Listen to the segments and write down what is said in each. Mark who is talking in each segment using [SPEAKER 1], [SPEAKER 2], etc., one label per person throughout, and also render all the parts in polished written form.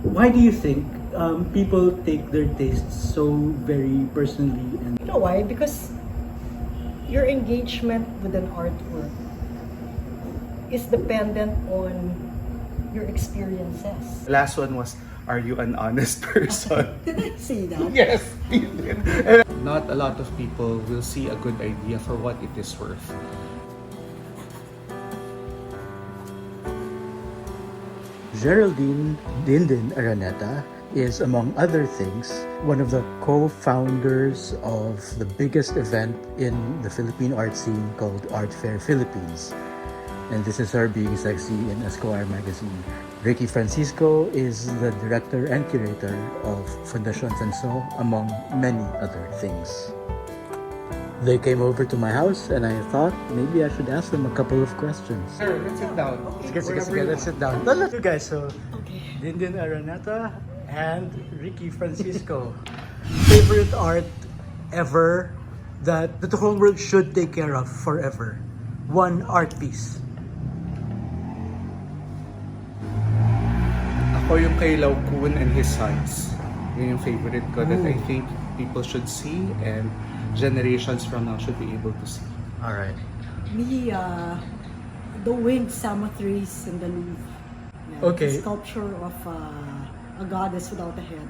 [SPEAKER 1] Why do you think people take their tastes so very personally? And
[SPEAKER 2] You know why? Because your engagement with an artwork is dependent on your experiences.
[SPEAKER 3] The last one was, are you an honest person?
[SPEAKER 2] Did I say that?
[SPEAKER 3] Yes, you did. Not a lot of people will see a good idea for what it is worth.
[SPEAKER 1] Geraldine Dindin Araneta is, among other things, one of the co-founders of the biggest event in the Philippine art scene called Art Fair Philippines. And this is her being sexy in Esquire magazine. Ricky Francisco is the director and curator of Fundacion Sanso, among many other things. They came over to my house and I thought maybe I should ask them a couple of questions.
[SPEAKER 3] Sir, let's sit down.
[SPEAKER 1] Let's sit down. Let's you guys. So,
[SPEAKER 2] Okay.
[SPEAKER 1] Dindin Araneta and Ricky Francisco. Favorite art ever that the whole world should take care of forever. One art piece.
[SPEAKER 3] Ako yung kay Lau Kun and his sons. Yun yung favorite ko that I think people should see and generations from now should be able to see.
[SPEAKER 1] All right.
[SPEAKER 2] Me, the winged cemeteries in the Louvre. Yeah,
[SPEAKER 1] Okay.
[SPEAKER 2] it's a sculpture of a goddess without a head.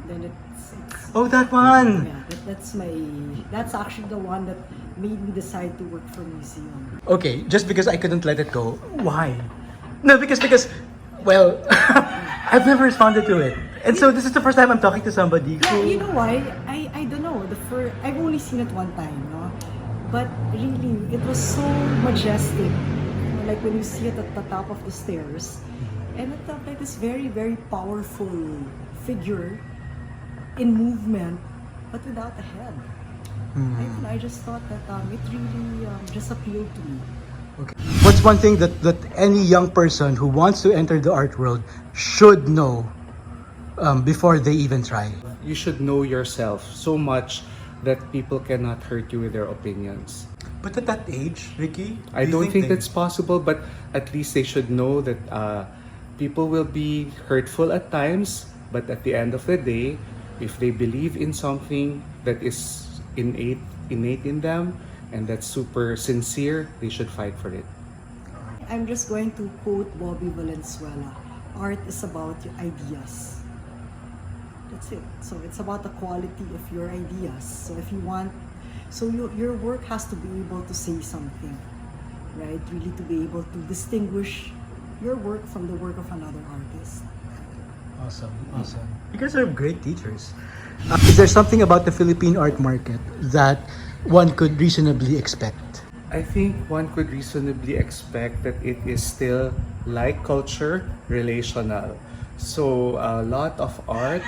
[SPEAKER 2] Then it's
[SPEAKER 1] Oh, that one.
[SPEAKER 2] yeah, that's actually the one that made me decide to work for museum.
[SPEAKER 1] Okay, just because I couldn't let it go. Why? No, because well, I've never responded to it. And so this is the first time I'm talking to somebody
[SPEAKER 2] Yeah,
[SPEAKER 1] who
[SPEAKER 2] you know why? I don't know. I've only seen it one time, no? But really, it was so majestic. You know, like when you see it at the top of the stairs, and it felt like this very, very powerful figure in movement, but without a head. I just thought that it really just appealed to me.
[SPEAKER 1] Okay. What's one thing that any young person who wants to enter the art world should know before they even try?
[SPEAKER 3] You should know yourself so much that people cannot hurt you with their opinions.
[SPEAKER 1] But at that age, Ricky,
[SPEAKER 3] I
[SPEAKER 1] do you
[SPEAKER 3] don't think
[SPEAKER 1] they-
[SPEAKER 3] that's possible, but at least they should know that people will be hurtful at times, but at the end of the day, if they believe in something that is innate in them and that's super sincere, they should fight for it.
[SPEAKER 2] I'm just going to quote Bobby Valenzuela. Art is about your ideas. That's it. So it's about the quality of your ideas. So if you want, your work has to be able to say something, right? Really to be able to distinguish your work from the work of another artist.
[SPEAKER 1] Awesome. You guys are great teachers. Is there something about the Philippine art market that one could reasonably expect?
[SPEAKER 3] I think one could reasonably expect that it is still, like culture, relational. So a lot of art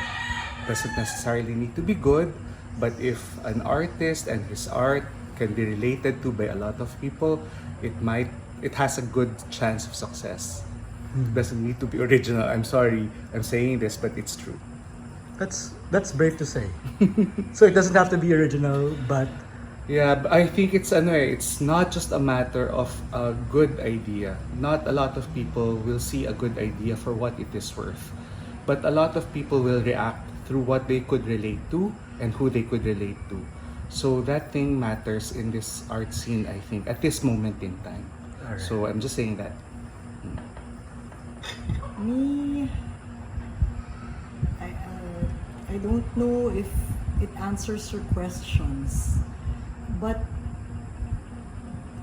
[SPEAKER 3] doesn't necessarily need to be good, but if an artist and his art can be related to by a lot of people, it has a good chance of success. It doesn't need to be original. I'm sorry, I'm saying this, but it's true.
[SPEAKER 1] That's brave to say. So it doesn't have to be original, but
[SPEAKER 3] Yeah, but I think it's not just a matter of a good idea. Not a lot of people will see a good idea for what it is worth. But a lot of people will react through what they could relate to and who they could relate to. So that thing matters in this art scene, I think, at this moment in time.
[SPEAKER 1] Alright.
[SPEAKER 3] So I'm just saying that.
[SPEAKER 2] Me, I don't know if it answers your questions, but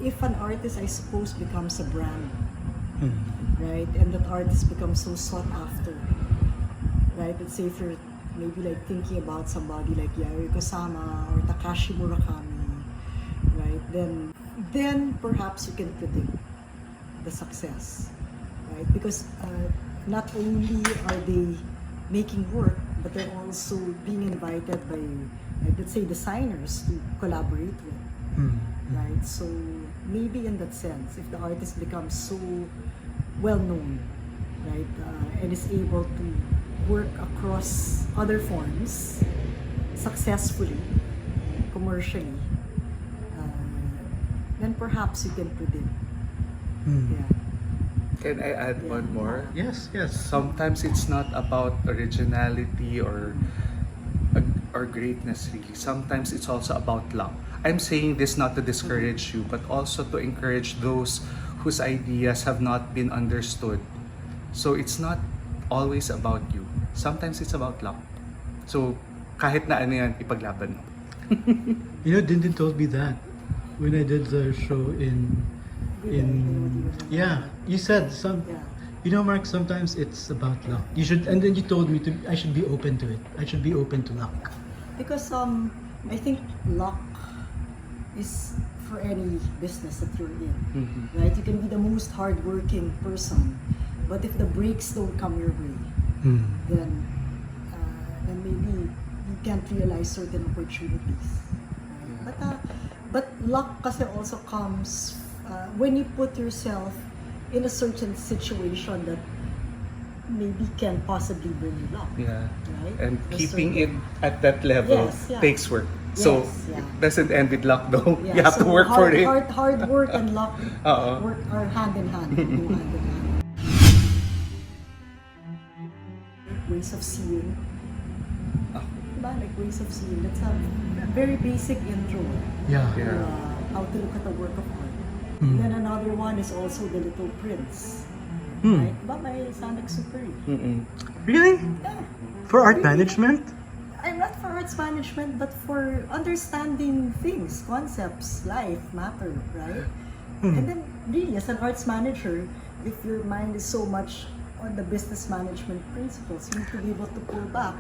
[SPEAKER 2] if an artist, I suppose, becomes a brand, right, and that artist becomes so sought after, right? Let's say if you're maybe like thinking about somebody like Yayoi Kusama or Takashi Murakami, right? Then perhaps you can predict the success, right? Because not only are they making work, but they're also being invited by, like, let's say, designers to collaborate with, right? So maybe in that sense, if the artist becomes so well known, right, and is able to work across other forms successfully, commercially, then perhaps you can predict. Yeah.
[SPEAKER 3] Can I add one more?
[SPEAKER 1] Yes, yes.
[SPEAKER 3] Sometimes it's not about originality or greatness really. Sometimes it's also about luck. I'm saying this not to discourage you, but also to encourage those whose ideas have not been understood. So it's not always about you. Sometimes it's about luck. So kahit na ano yan, ipaglaban mo.
[SPEAKER 1] You know, Dindin told me that when I did the show yeah, you said
[SPEAKER 2] Yeah.
[SPEAKER 1] you know, Mark, sometimes it's about luck. You should, and then you told me I should be open to it. I should be open to luck.
[SPEAKER 2] Because I think luck is for any business that you're in, right? You can be the most hardworking person, but if the breaks don't come your way, then maybe you can't realize certain opportunities. Right? But luck kasi also comes when you put yourself in a certain situation that maybe can possibly bring you luck.
[SPEAKER 3] Yeah.
[SPEAKER 2] Right?
[SPEAKER 3] And
[SPEAKER 2] A
[SPEAKER 3] keeping
[SPEAKER 2] certain-
[SPEAKER 3] it at that level
[SPEAKER 2] Yes, yeah.
[SPEAKER 3] takes work. So
[SPEAKER 2] Yes, yeah.
[SPEAKER 3] it doesn't end with luck though.
[SPEAKER 2] Yeah,
[SPEAKER 3] You have to
[SPEAKER 2] so
[SPEAKER 3] work for it.
[SPEAKER 2] Hard work and luck
[SPEAKER 3] Oo.
[SPEAKER 2] work are hand in hand. Go hand in hand. Ways of seeing. Diba? Like ways of seeing. That's a very basic intro.
[SPEAKER 1] Yeah.
[SPEAKER 3] Yeah.
[SPEAKER 2] How to look at a work of art.
[SPEAKER 1] Mm.
[SPEAKER 2] Then another one is also The Little Prince.
[SPEAKER 1] Hmm.
[SPEAKER 2] Right? Diba? May Saint-Exupéry.
[SPEAKER 1] Really?
[SPEAKER 2] Yeah.
[SPEAKER 1] For art
[SPEAKER 2] Really?
[SPEAKER 1] management?
[SPEAKER 2] I'm not for arts management, but for understanding things, concepts, life, matter, right? And then, really, as an arts manager, if your mind is so much on the business management principles, you need to be able to pull back.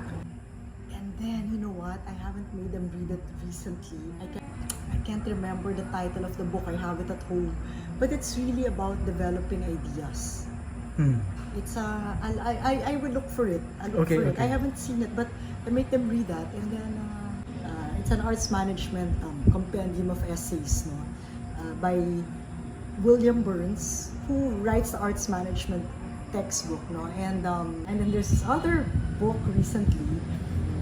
[SPEAKER 2] And then, you know what? I haven't made them read it recently. I can't remember the title of the book. I have it at home. But it's really about developing ideas. It's I will look for it. I'll look
[SPEAKER 1] Okay,
[SPEAKER 2] for it.
[SPEAKER 1] okay.
[SPEAKER 2] I haven't seen it, but I make them read that, and then it's an arts management compendium of essays, no, by William Burns, who writes the arts management textbook, no, and then there's this other book recently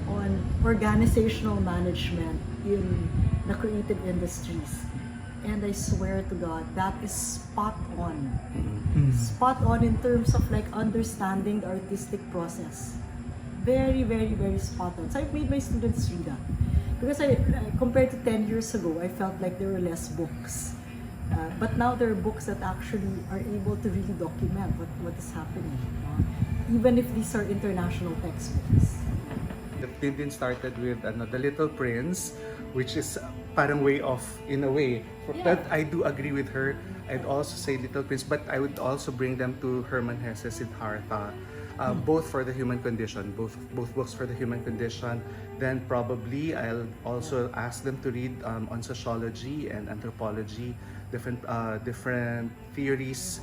[SPEAKER 2] on organizational management in the creative industries. And I swear to God, that is spot on. Spot on in terms of like understanding the artistic process. Very, very, very spot on. So I've made my students read that. Because compared to 10 years ago, I felt like there were less books. But now there are books that actually are able to really document what is happening. Even if these are international textbooks.
[SPEAKER 3] The Dindin started with The Little Prince, which is parang way off in a way.
[SPEAKER 2] Yeah.
[SPEAKER 3] But I do agree with her. I'd also say Little Prince, but I would also bring them to Herman Hesse's Siddhartha. Both for the human condition, both books for the human condition. Then probably I'll also ask them to read on sociology and anthropology, different theories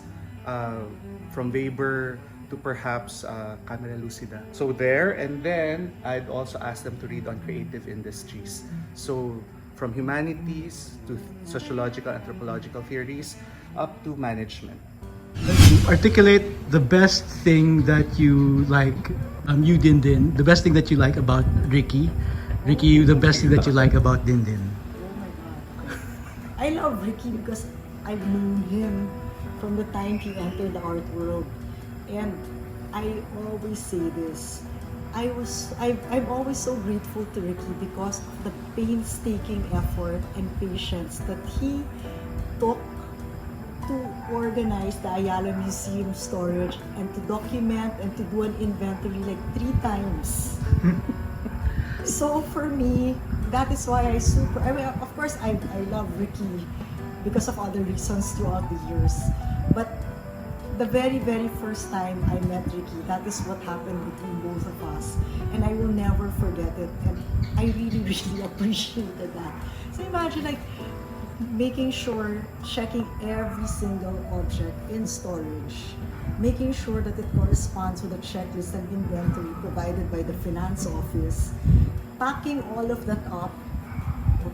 [SPEAKER 3] from Weber to perhaps Camera Lucida. So there, and then I'd also ask them to read on creative industries. So from humanities to sociological, anthropological theories, up to management.
[SPEAKER 1] Articulate the best thing that you like, you Dindin, the best thing that you like about Ricky. Ricky, the best thing that you like about Dindin.
[SPEAKER 2] Oh my God. I love Ricky because I've known him from the time he entered the art world. And I always say this. I'm always so grateful to Ricky because of the painstaking effort and patience that he took to organize the Ayala Museum storage and to document and to do an inventory like 3 times. So for me, that is why I mean, of course, I love Ricky because of other reasons throughout the years. But the very, very first time I met Ricky, that is what happened between both of us. And I will never forget it. And I really, really appreciated that. So imagine like making sure, checking every single object in storage, making sure that it corresponds with the checklist and inventory provided by the finance office, packing all of that up,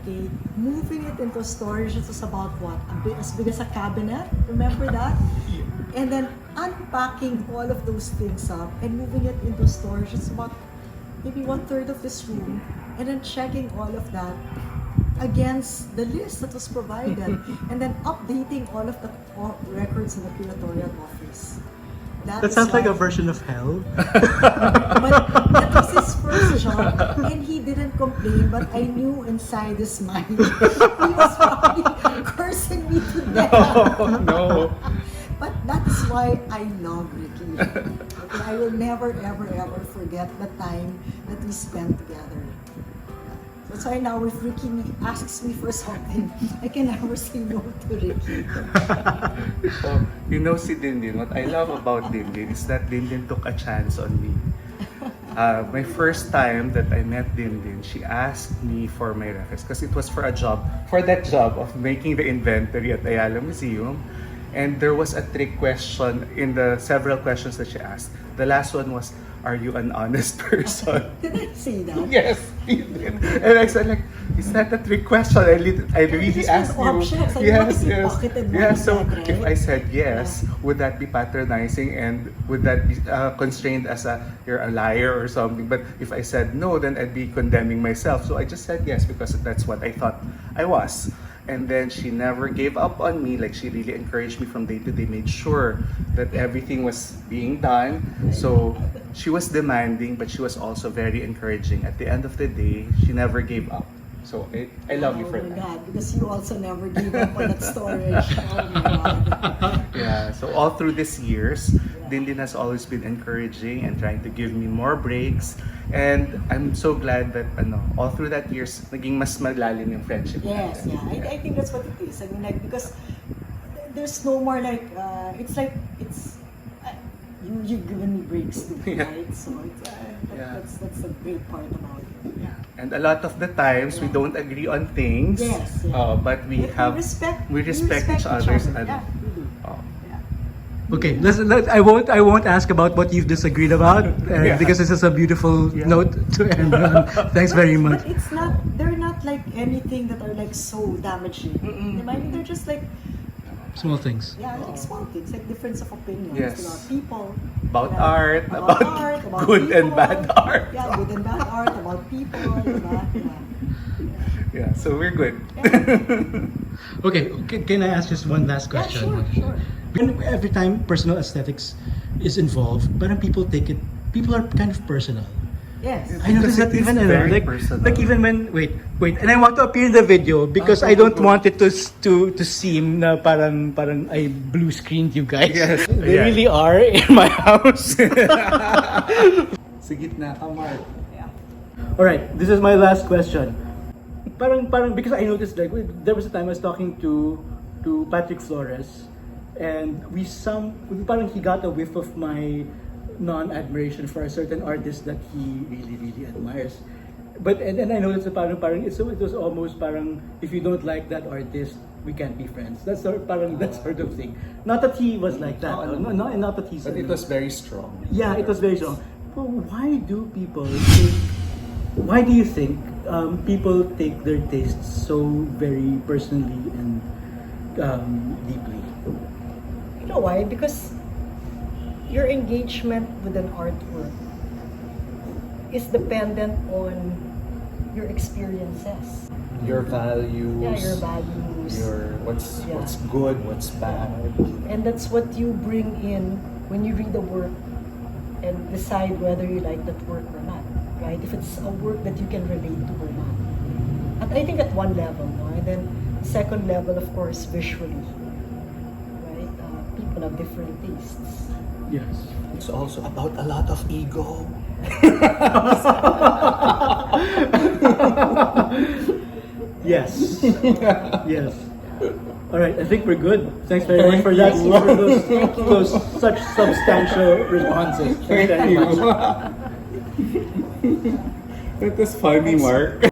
[SPEAKER 2] okay, moving it into storage. It was about what? As big as a cabinet? Remember that? And then unpacking all of those things up and moving it into storage. It's about maybe 1/3 of this room. And then checking all of that against the list that was provided. And then updating all of the records in the curatorial office. stories.
[SPEAKER 1] That sounds like a version of hell.
[SPEAKER 2] But that was his first job, and he didn't complain. But I knew inside his mind he was probably cursing me to death.
[SPEAKER 3] No.
[SPEAKER 2] But that's why I love Ricky. Okay, I will never, ever, ever forget the time that we spent together. That's why now if Ricky asks me for something, I can never say no to Ricky.
[SPEAKER 3] Oh, you know si Dindin, what I love about Dindin is that Dindin took a chance on me. My first time that I met Dindin, she asked me for my reference because it was for a job, for that job of making the inventory at Ayala Museum. And there was a trick question in the several questions that she asked. The last one was, are you an honest person?
[SPEAKER 2] Did I say that?
[SPEAKER 3] Yes, you did. And I said like, is that a trick question? I really
[SPEAKER 2] Just
[SPEAKER 3] asked
[SPEAKER 2] with
[SPEAKER 3] you.
[SPEAKER 2] options. I
[SPEAKER 3] Yes,
[SPEAKER 2] wanted to
[SPEAKER 3] yes.
[SPEAKER 2] pocket and
[SPEAKER 3] Yeah,
[SPEAKER 2] money
[SPEAKER 3] so
[SPEAKER 2] back, right?
[SPEAKER 3] if I said yes, would that be patronizing and would that be constrained as you're a liar or something? But if I said no, then I'd be condemning myself. So I just said yes because that's what I thought I was. And then she never gave up on me. Like she really encouraged me from day to day, made sure that everything was being done. So she was demanding, but she was also very encouraging. At the end of the day, she never gave up. So I love you for
[SPEAKER 2] Oh my
[SPEAKER 3] that.
[SPEAKER 2] God, because you also never gave up on that storage. Oh my God.
[SPEAKER 3] Yeah, so all through these years, Dindin has always been encouraging and trying to give me more breaks. And I'm so glad that all through that years, naging mas malalim yung friendship
[SPEAKER 2] Yes,
[SPEAKER 3] natin.
[SPEAKER 2] yeah. I think that's what it is. I mean, like, because there's no more like, it's like, you've given me breaks too,
[SPEAKER 3] Yeah.
[SPEAKER 2] right? So that's the great part about it. Yeah.
[SPEAKER 3] And a lot of the times, we don't agree on things.
[SPEAKER 2] Yes, yeah.
[SPEAKER 3] But we respect each other's.
[SPEAKER 2] other. Yeah, we do.
[SPEAKER 3] Oh.
[SPEAKER 1] Okay, I won't ask about what you've disagreed about
[SPEAKER 3] Yeah.
[SPEAKER 1] because this is a beautiful
[SPEAKER 3] Yeah.
[SPEAKER 1] note to end on. Thanks very much.
[SPEAKER 2] But it's not, they're not like anything that are like so damaging. I mean, they're just like,
[SPEAKER 1] Small things.
[SPEAKER 2] yeah, like small things, like difference of opinions.
[SPEAKER 3] Yes.
[SPEAKER 2] About people.
[SPEAKER 3] About
[SPEAKER 2] yeah,
[SPEAKER 3] art, about
[SPEAKER 2] about
[SPEAKER 3] good and
[SPEAKER 2] people.
[SPEAKER 3] bad art.
[SPEAKER 2] Yeah, good and bad art, about people, diba? Yeah.
[SPEAKER 3] Yeah, so we're good.
[SPEAKER 1] Okay, can I ask just one last question?
[SPEAKER 2] sure.
[SPEAKER 1] Every time personal aesthetics is involved, parang people are kind of personal.
[SPEAKER 2] Yes.
[SPEAKER 1] I noticed that
[SPEAKER 3] Because it
[SPEAKER 1] even
[SPEAKER 3] is very
[SPEAKER 1] like
[SPEAKER 3] personal.
[SPEAKER 1] even when wait, and I want to appear in the video because I don't want it to seem na parang I blue screened you guys.
[SPEAKER 3] Yes.
[SPEAKER 1] They
[SPEAKER 3] Yeah.
[SPEAKER 1] really are in my house.
[SPEAKER 3] Sa gitna ka, Mark.
[SPEAKER 1] All right, this is my last question. Parang because I noticed like there was a time I was talking to Patrick Flores, and parang he got a whiff of my non-admiration for a certain artist that he really admires. But and I noticed that parang it was almost parang if you don't like that artist, we can't be friends. That's that sort of thing. Not that he was like that. Not that he said.
[SPEAKER 3] But it was very strong.
[SPEAKER 1] Yeah, it was very strong. But why do you think people take their tastes so very personally and deeply?
[SPEAKER 2] You know why? Because your engagement with an artwork is dependent on your experiences.
[SPEAKER 3] Your values.
[SPEAKER 2] Yeah, your values.
[SPEAKER 3] What's
[SPEAKER 2] Yeah.
[SPEAKER 3] what's good, what's bad.
[SPEAKER 2] And that's what you bring in when you read a work and decide whether you like that work or not, right? If it's a work that you can relate to or not. And I think at one level, no? And then second level, of course, visually, right? People have different tastes.
[SPEAKER 1] Yes.
[SPEAKER 3] It's also about a lot of ego.
[SPEAKER 1] Yes. Yes. All right, I think we're good. Thanks very much for that. For those such substantial responses. Thanks very much.
[SPEAKER 3] That was funny, Mark.